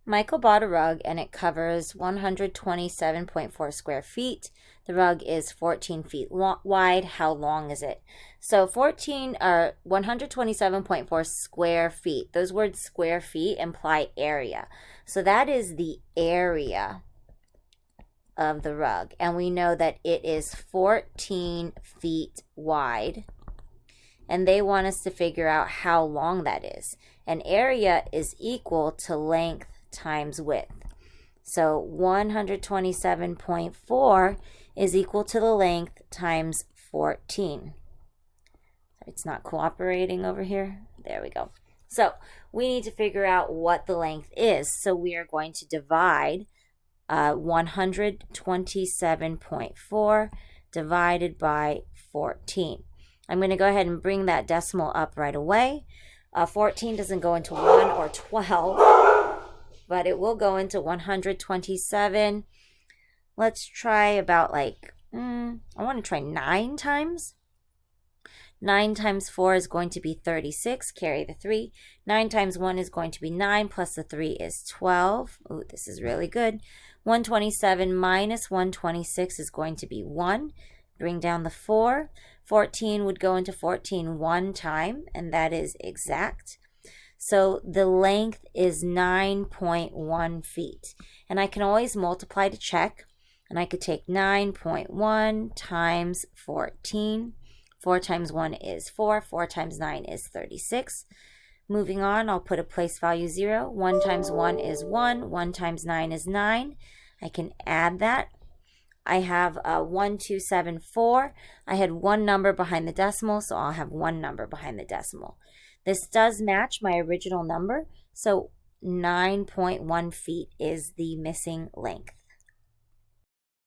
Michael bought a rug and it covers 127.4 square feet. The rug is 14 feet wide. How long is it? So 127.4 square feet. Those words square feet imply area. So that is the area of the rug. And we know that it is 14 feet wide. And they want us to figure out how long that is. And area is equal to length times width. So 127.4 is equal to the length times 14. It's not cooperating over here. There we go. So we need to figure out what the length is. So we are going to divide 127.4 divided by 14. I'm going to go ahead and bring that decimal up right away. 14 doesn't go into 1 or 12, but it will go into 127. Let's try about I want to try 9 times. 9 times 4 is going to be 36. Carry the 3. 9 times 1 is going to be 9, plus the 3 is 12. Ooh, this is really good. 127 minus 126 is going to be 1. Bring down the 4. 14 would go into 14 one time, and that is exact. So the length is 9.1 feet. And I can always multiply to check. And I could take 9.1 times 14. 4 times 1 is 4. 4 times 9 is 36. Moving on, I'll put a place value 0. 1 times 1 is 1. 1 times 9 is 9. I can add that. I have 1274. I had one number behind the decimal, so I'll have one number behind the decimal. This does match my original number, so 9.1 feet is the missing length.